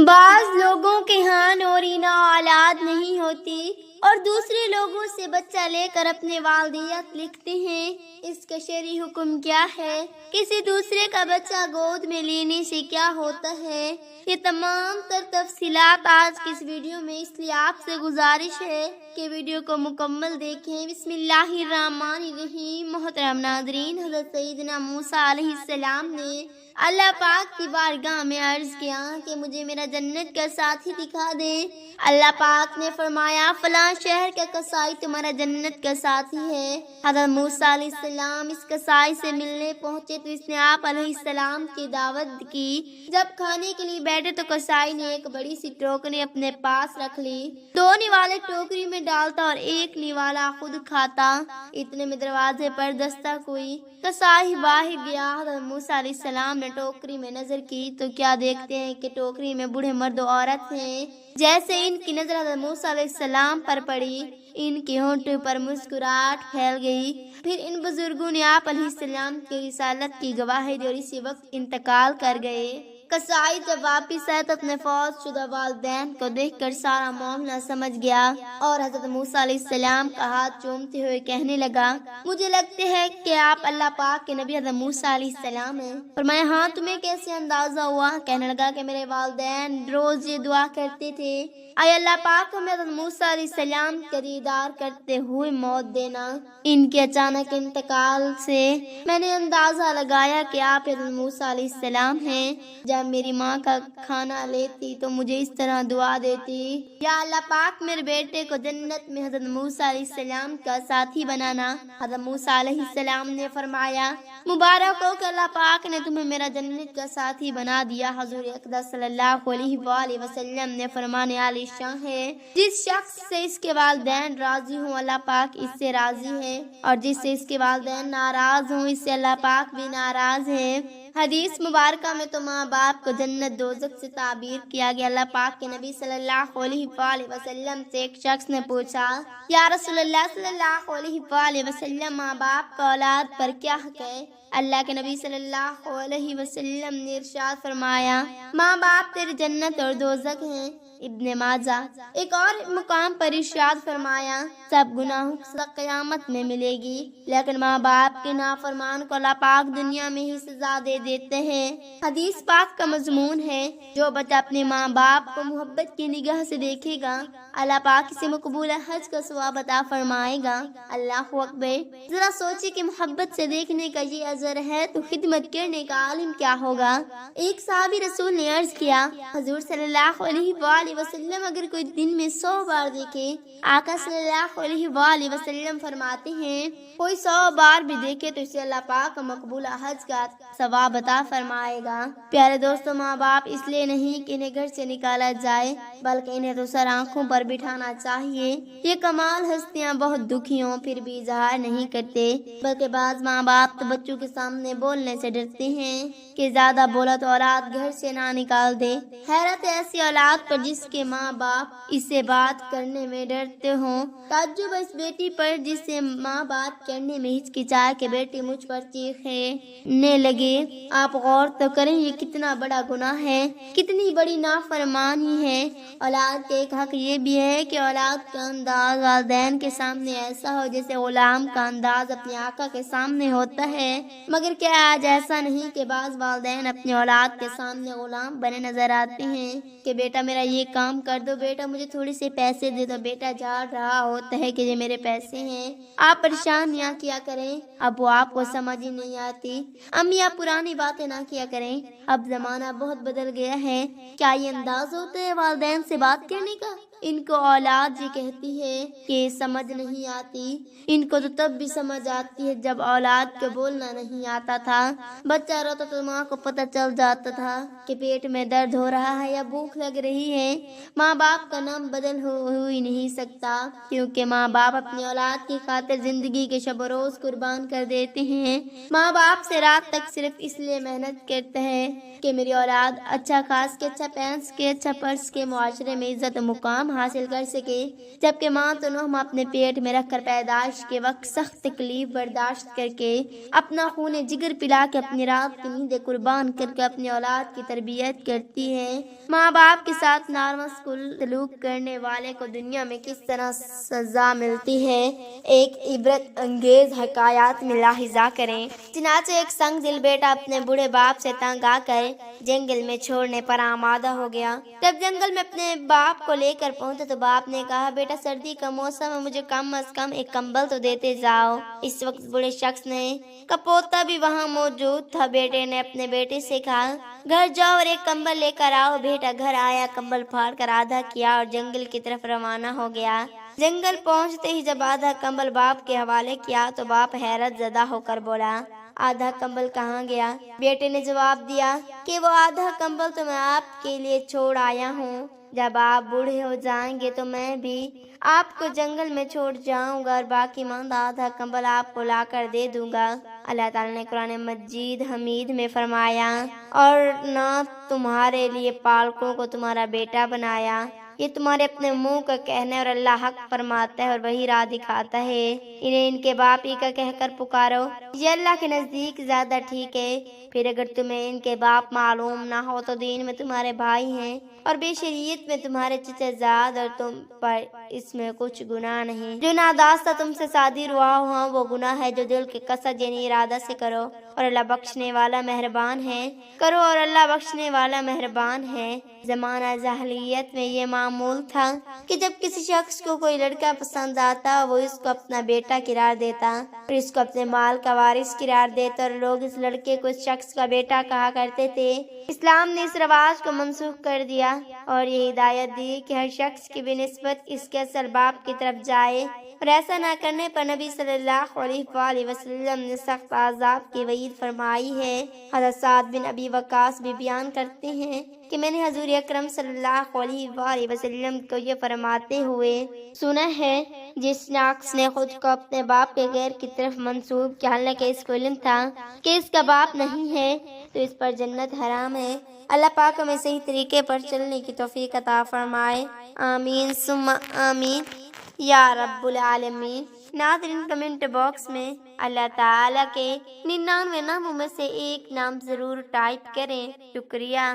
بعض لوگوں کے ہاں نورینہ اولاد نہیں ہوتی اور دوسرے لوگوں سے بچہ لے کر اپنے والدیت لکھتے ہیں، اس کا شرعی حکم کیا ہے؟ کسی دوسرے کا بچہ گود میں لینے سے کیا ہوتا ہے؟ یہ تمام تر تفصیلات آج کی اس ویڈیو میں، اس لیے آپ سے گزارش ہے کہ ویڈیو کو مکمل دیکھیں۔ بسم اللہ الرحمن الرحیم۔ محترم ناظرین، حضرت سیدنا موسیٰ علیہ السلام نے اللہ پاک کی بارگاہ میں عرض کیا کہ مجھے میرا جنت کا ساتھی دکھا دے۔ اللہ پاک نے فرمایا فلاں شہر کا قصائی تمہارا جنت کا ساتھی ہے۔ حضرت موسیٰ علیہ السلام اس قصائی سے ملنے پہنچے تو اس نے آپ علیہ السلام کی دعوت کی۔ جب کھانے کے لیے بیٹھے تو قصائی نے ایک بڑی سی ٹوکری اپنے پاس رکھ لی، 2 نوالے ٹوکری میں ڈالتا اور 1 نوالا خود کھاتا۔ اتنے میں دروازے پر دستک ہوئی، قصائی باہر گیا۔ حضرت موسیٰ علیہ السلام نے ٹوکری میں نظر کی تو کیا دیکھتے ہیں کہ ٹوکری میں بوڑھے مرد و عورت ہیں۔ جیسے ان کی نظر حضرت موسیٰ علیہ السلام پر پڑی، ان کے ہونٹوں پر مسکراہٹ پھیل گئی۔ پھر ان بزرگوں نے آپ علیہ السلام کی رسالت کی گواہی دی اور اسی وقت انتقال کر گئے۔ قصائی جب واپس آئے تو اپنے فوت شدہ والدین کو دیکھ کر سارا معاملہ سمجھ گیا اور حضرت موسیٰ علیہ السلام کا ہاتھ چومتے ہوئے کہنے لگا، مجھے لگتے ہے کہ آپ اللہ پاک کے نبی حضرت موسیٰ علیہ السلام ہیں۔ فرمایا ہاں، تمہیں کیسے اندازہ ہوا؟ کہنے لگا کہ میرے والدین روز یہ دعا کرتے تھے، اے اللہ پاک ہمیں حضرت موسیٰ علیہ السلام کا دیدار کرتے ہوئے موت دینا۔ ان کے اچانک انتقال سے میں نے اندازہ لگایا کہ آپ حضرت موسیٰ علیہ السلام ہیں۔ جب میری ماں کا کھانا لیتی تو مجھے اس طرح دعا دیتی، یا اللہ پاک میرے بیٹے کو جنت میں حضرت موسیٰ علیہ السلام کا ساتھی بنانا۔ حضرت موسیٰ علیہ السلام نے فرمایا مبارک ہو کہ اللہ پاک نے تمہیں میرا جنت کا ساتھی بنا دیا۔ حضور اقدس صلی اللہ علیہ وآلہ وسلم نے فرمانے عالی شان ہے، جس شخص سے اس کے والدین راضی ہوں اللہ پاک اس سے راضی ہے، اور جس سے اس کے والدین ناراض ہوں اس سے اللہ پاک بھی ناراض ہے۔ حدیث مبارکہ میں تو ماں باپ کو جنت دوزخ سے تعبیر کیا گیا۔ اللہ پاک کے نبی صلی اللہ علیہ وآلہ وسلم سے ایک شخص نے پوچھا، یا رسول اللہ صلی اللہ علیہ وآلہ وسلم، ماں باپ کا اولاد پر کیا حق ہے؟ اللہ کے نبی صلی اللہ علیہ وسلم نے ارشاد فرمایا، ماں باپ تیری جنت اور دوزخ ہیں۔ ابن ماجہ۔ ایک اور مقام پر ارشاد فرمایا، سب گناہوں کی سزا قیامت میں ملے گی، لیکن ماں باپ کے نافرمان کو اللہ پاک دنیا میں ہی سزا دے دیتے ہیں۔ حدیث پاک کا مضمون ہے، جو بچہ اپنے ماں باپ کو محبت کی نگاہ سے دیکھے گا اللہ پاک اسے مقبول حج کا ثواب عطا فرمائے گا۔ اللہ اکبر۔ ذرا سوچے کہ محبت سے دیکھنے کا یہ اجر ہے تو خدمت کرنے کا عالم کیا ہوگا۔ ایک صحابی رسول نے عرض کیا، حضور صلی اللہ علیہ وآلہ وسلم اگر کوئی دن میں 100 بار دیکھے، آقا صلی اللہ علیہ وآلہ وسلم فرماتے ہیں کوئی 100 بار بھی دیکھے تو اسے اللہ پاک مقبول حج کا ثواب عطا فرمائے گا۔ پیارے دوستو، ماں باپ اس لیے نہیں کہ انہیں گھر سے نکالا جائے، بلکہ انہیں تو سر آنکھوں پر بٹھانا چاہیے۔ یہ کمال ہستیاں بہت دکھی ہوں پھر بھی اظہار نہیں کرتے، بلکہ بعض ماں باپ تو بچوں کے سامنے بولنے سے ڈرتے ہیں کہ زیادہ بولا تو اولاد گھر سے نہ نکال دے۔ حیرت ایسی اولاد پر جس کے ماں باپ اسے بات کرنے میں ڈرتے ہوں۔ تعجب اس بیٹی پر جس سے ماں بات کرنے میں ہچکچائے کہ بیٹی مجھ پر چیخنے لگے۔ آپ غور تو کریں، یہ کتنا بڑا گناہ ہے، کتنی بڑی نافرمانی ہے۔ اولاد کے ایک حق یہ بھی ہے کہ اولاد کا انداز والدین کے سامنے ایسا ہو جیسے غلام کا انداز اپنے آقا کے سامنے ہوتا ہے، مگر کیا آج ایسا نہیں کہ بعض والدین اپنے اولاد کے سامنے غلام بنے نظر آتے ہیں کہ بیٹا میرا یہ کام کر دو، بیٹا مجھے تھوڑے سے پیسے دے دو۔ بیٹا جھاڑ رہا ہوتا ہے کہ یہ میرے پیسے ہیں، آپ پریشان نہ کیا کریں۔ اب وہ آپ کو سمجھ ہی نہیں آتی، امی آپ پرانی باتیں نہ کیا کریں، اب زمانہ بہت بدل گیا ہے۔ کیا یہ انداز ہوتا ہے والدین سے بات کرنے کا؟ ان کو اولاد یہ کہتی ہے کہ سمجھ نہیں آتی، ان کو تو تب بھی سمجھ آتی ہے جب اولاد کو بولنا نہیں آتا تھا۔ بچہ روتا تو ماں کو پتہ چل جاتا تھا کہ پیٹ میں درد ہو رہا ہے یا بھوک لگ رہی ہے۔ ماں باپ کا نام بدل ہو ہی نہیں سکتا، کیونکہ ماں باپ اپنی اولاد کی خاطر زندگی کے شب و روز قربان کر دیتے ہیں۔ ماں باپ سے رات تک صرف اس لیے محنت کرتے ہیں کہ میری اولاد اچھا کھاس کے، اچھا پہن کے، اچھا پرس کے، معاشرے میں عزت و مقام مقام حاصل کر سکے، جبکہ ماں تو نوح اپنے پیٹ میں رکھ کر پیدائش کے وقت سخت تکلیف برداشت کر کے اپنا خون جگر پلا کے اپنی رات کی نیندیں قربان کر کے اپنی اولاد کی تربیت کرتی ہے۔ ماں باپ کے ساتھ نارمس سلوک کرنے والے کو دنیا میں کس طرح سزا ملتی ہے، ایک عبرت انگیز حکایات میں لاحظہ کریں۔ چنانچہ ایک سنگ دل بیٹا اپنے بوڑھے باپ سے تنگ آ کر جنگل میں چھوڑنے پر آمادہ ہو گیا۔ جب جنگل میں اپنے باپ کو لے کر پہنچا تو باپ نے کہا، بیٹا سردی کا موسم ہے، مجھے کم از کم ایک کمبل تو دیتے جاؤ۔ اس وقت بوڑھے شخص نے کا پوتا بھی وہاں موجود تھا۔ بیٹے نے اپنے بیٹے سے کہا، گھر جاؤ اور ایک کمبل لے کر آؤ۔ بیٹا گھر آیا، کمبل پھاڑ کر آدھا کیا اور جنگل کی طرف روانہ ہو گیا۔ جنگل پہنچتے ہی جب آدھا کمبل باپ کے حوالے کیا تو باپ حیرت زدہ ہو کر بولا، آدھا کمبل کہاں گیا؟ بیٹے نے جواب دیا کہ وہ آدھا کمبل تو میں آپ کے لیے چھوڑ آیا ہوں۔ جب آپ بوڑھے ہو جائیں گے تو میں بھی آپ کو جنگل میں چھوڑ جاؤں گا اور باقی ماندہ آدھا کمبل آپ کو لا کر دے دوں گا۔ اللہ تعالیٰ نے قرآن مجید حمید میں فرمایا، اور نہ تمہارے لیے پالکوں کو تمہارا بیٹا بنایا، یہ تمہارے اپنے منہ کا کہنا ہے اور اللہ حق فرماتا ہے اور وہی راہ دکھاتا ہے۔ انہیں ان کے باپ ہی کا کہہ کر پکارو، یہ اللہ کے نزدیک زیادہ ٹھیک ہے۔ پھر اگر تمہیں ان کے باپ معلوم نہ ہو تو دین میں تمہارے بھائی ہیں اور بے شریعت میں تمہارے چچا زاد، اور تم پر اس میں کچھ گناہ نہیں۔ جو ناداستہ تم سے شادی روا ہوا وہ گناہ ہے جو دل کے قصد یعنی ارادہ سے کرو، اور اللہ بخشنے والا مہربان ہے۔ کرو اور اللہ بخشنے والا مہربان ہے۔ زمانہ جاہلیت میں یہ معمول تھا کہ جب کسی شخص کو کوئی لڑکا پسند آتا وہ اس کو اپنا بیٹا قرار دیتا اور اس کو اپنے مال کا وارث قرار دیتا، اور لوگ اس لڑکے کو اس شخص کا بیٹا کہا کرتے تھے۔ اسلام نے اس رواج کو منسوخ کر دیا اور یہ ہدایت دی کہ ہر شخص کی بنسبت اس کے اصل باپ کی طرف جائے، اور ایسا نہ کرنے پر نبی صلی اللہ علیہ وآلہ وسلم نے سخت عذاب کی وعید فرمائی ہے۔ حضرت سعد بن ابی وقاص بھی بیان کرتے ہیں کہ میں نے حضور اکرم صلی اللہ علیہ وآلہ وسلم کو یہ فرماتے ہوئے سنا ہے، جس شخص نے خود کو اپنے باپ کے غیر کی طرف منسوب کیا حالانکہ اس کو علم تھا کہ اس کا باپ نہیں ہے تو اس پر جنت حرام ہے۔ اللہ پاک ہمیں صحیح طریقے پر چلنے کی توفیق عطا فرمائے، آمین ثم آمین یا رب العالمین۔ ناظرین، کمنٹ باکس میں اللہ تعالیٰ کے 99 ناموں میں سے ایک نام ضرور ٹائپ کریں۔ شکریہ۔